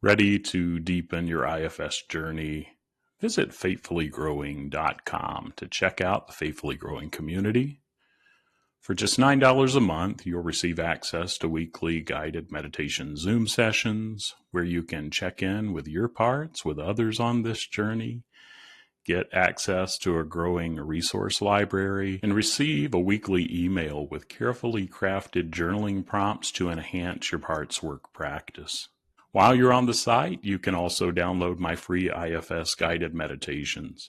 Ready to deepen your IFS journey? Visit faithfullygrowing.com to check out the Faithfully Growing community. For just $9 a month, you'll receive access to weekly guided meditation Zoom sessions where you can check in with your parts with others on this journey, get access to a growing resource library, and receive a weekly email with carefully crafted journaling prompts to enhance your parts work practice. While you're on the site, you can also download my free IFS guided meditations.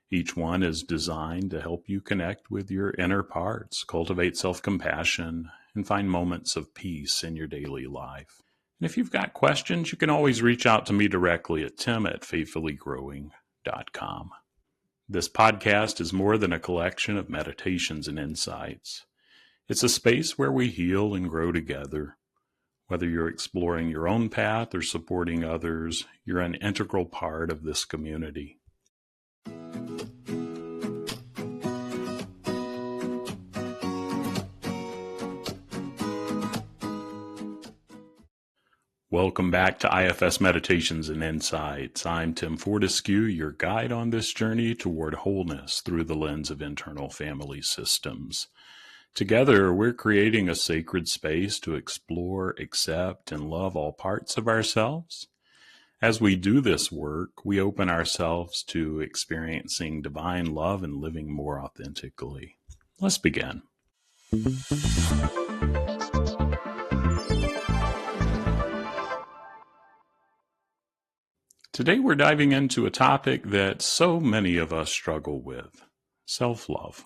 Each one is designed to help you connect with your inner parts, cultivate self-compassion, and find moments of peace in your daily life. And if you've got questions, you can always reach out to me directly at tim@faithfullygrowing.com. This podcast is more than a collection of meditations and insights. It's a space where we heal and grow together. Whether you're exploring your own path or supporting others, you're an integral part of this community. Welcome back to IFS Meditations and Insights. I'm Tim Fortescue, your guide on this journey toward wholeness through the lens of internal family systems. Together, we're creating a sacred space to explore, accept, and love all parts of ourselves. As we do this work, we open ourselves to experiencing divine love and living more authentically. Let's begin. Today, we're diving into a topic that so many of us struggle with: self-love.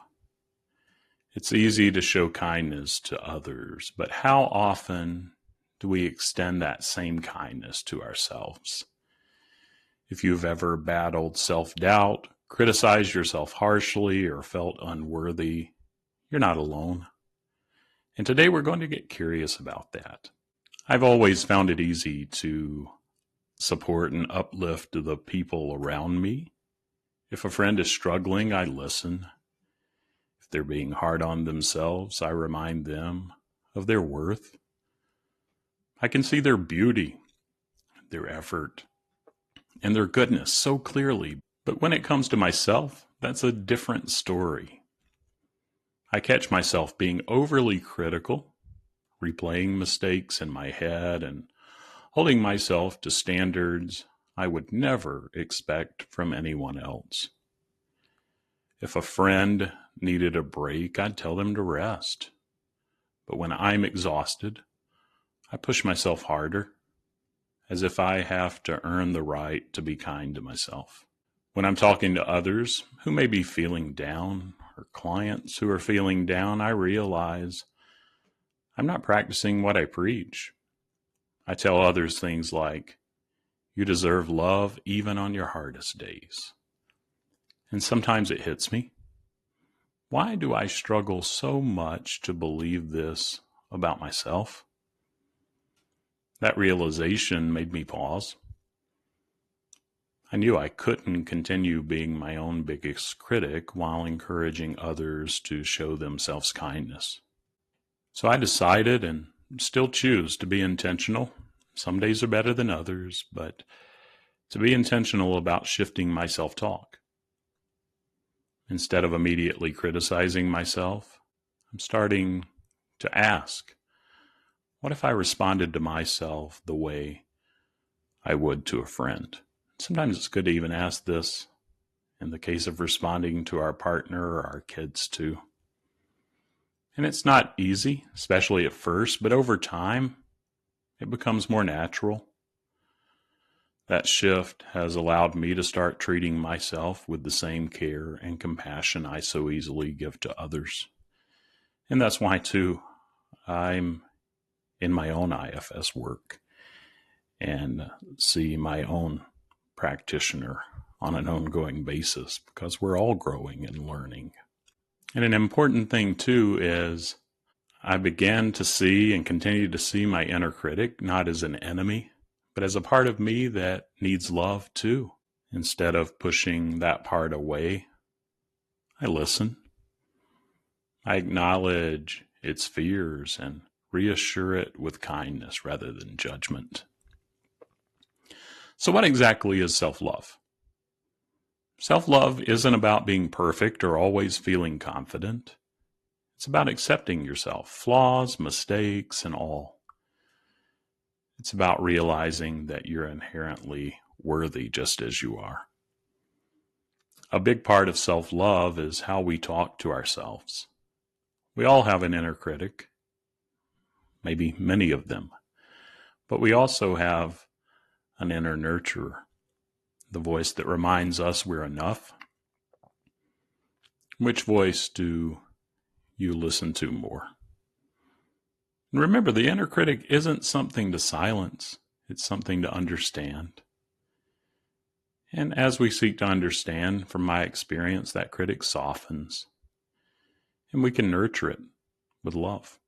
It's easy to show kindness to others, but how often do we extend that same kindness to ourselves? If you've ever battled self-doubt, criticized yourself harshly, or felt unworthy, you're not alone. And today we're going to get curious about that. I've always found it easy to support and uplift the people around me. If a friend is struggling, I listen. If they're being hard on themselves, I remind them of their worth. I can see their beauty, their effort, and their goodness so clearly. But when it comes to myself, that's a different story. I catch myself being overly critical, replaying mistakes in my head, and holding myself to standards I would never expect from anyone else. If a friend needed a break, I'd tell them to rest. But when I'm exhausted, I push myself harder, as if I have to earn the right to be kind to myself. When I'm talking to others who may be feeling down, or clients who are feeling down, I realize I'm not practicing what I preach. I tell others things like, "You deserve love even on your hardest days." And sometimes it hits me. Why do I struggle so much to believe this about myself? That realization made me pause. I knew I couldn't continue being my own biggest critic while encouraging others to show themselves kindness. So I decided, and still choose, to be intentional. Some days are better than others, but to be intentional about shifting my self-talk. Instead of immediately criticizing myself, I'm starting to ask, what if I responded to myself the way I would to a friend? Sometimes it's good to even ask this in the case of responding to our partner or our kids too. And it's not easy, especially at first, but over time, it becomes more natural. That shift has allowed me to start treating myself with the same care and compassion I so easily give to others. And that's why, too, I'm in my own IFS work and see my own practitioner on an ongoing basis, because we're all growing and learning. And an important thing, too, is I began to see and continue to see my inner critic not as an enemy, but as a part of me that needs love too. Instead of pushing that part away, I listen. I acknowledge its fears and reassure it with kindness rather than judgment. So what exactly is self-love? Self-love isn't about being perfect or always feeling confident. It's about accepting yourself, flaws, mistakes, and all. It's about realizing that you're inherently worthy just as you are. A big part of self-love is how we talk to ourselves. We all have an inner critic, maybe many of them, but we also have an inner nurturer, the voice that reminds us we're enough. Which voice do you listen to more? And remember, the inner critic isn't something to silence. It's something to understand. And as we seek to understand, from my experience, that critic softens. And we can nurture it with love.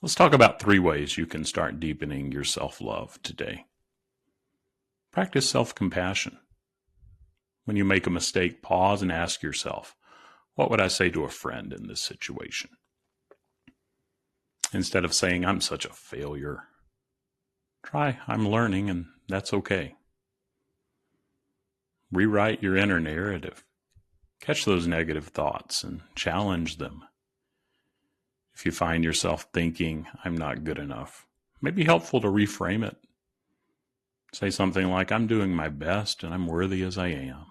Let's talk about 3 ways you can start deepening your self-love today. Practice self-compassion. When you make a mistake, pause and ask yourself, what would I say to a friend in this situation? Instead of saying, I'm such a failure, try, I'm learning, and that's okay. Rewrite your inner narrative. Catch those negative thoughts and challenge them. If you find yourself thinking, I'm not good enough, it may be helpful to reframe it. Say something like, I'm doing my best and I'm worthy as I am.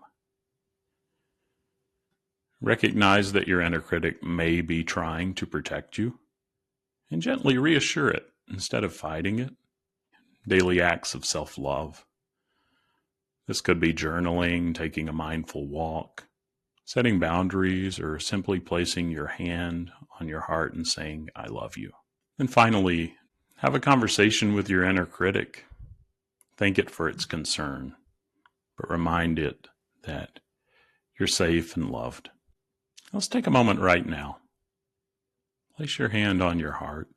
Recognize that your inner critic may be trying to protect you, and gently reassure it instead of fighting it. Daily acts of self-love. This could be journaling, taking a mindful walk, setting boundaries, or simply placing your hand on your heart and saying, I love you. And finally, have a conversation with your inner critic. Thank it for its concern, but remind it that you're safe and loved. Let's take a moment right now. Place your hand on your heart.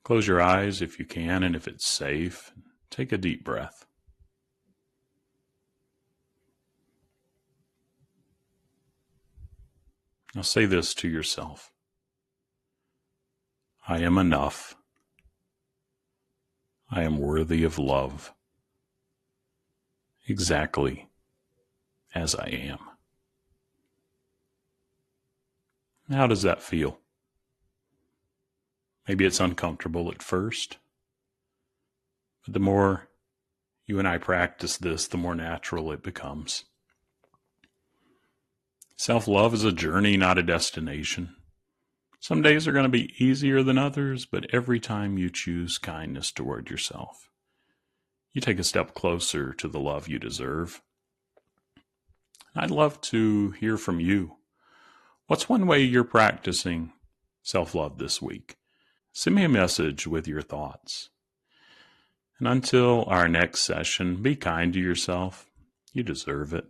Close your eyes if you can, and if it's safe, take a deep breath. Now say this to yourself. I am enough. I am worthy of love, exactly as I am. How does that feel? Maybe it's uncomfortable at first, but the more you and I practice this, the more natural it becomes. Self-love is a journey, not a destination. Some days are going to be easier than others, but every time you choose kindness toward yourself, you take a step closer to the love you deserve. I'd love to hear from you. What's one way you're practicing self-love this week? Send me a message with your thoughts. And until our next session, be kind to yourself. You deserve it.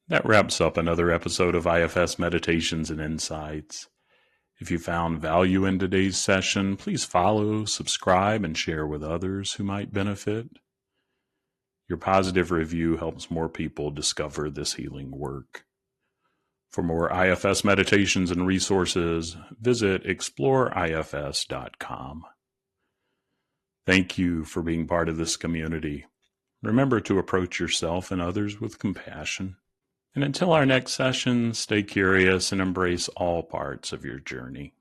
That wraps up another episode of IFS Meditations and Insights. If you found value in today's session, please follow, subscribe, and share with others who might benefit. Your positive review helps more people discover this healing work. For more IFS meditations and resources, visit exploreifs.com. Thank you for being part of this community. Remember to approach yourself and others with compassion. And until our next session, stay curious and embrace all parts of your journey.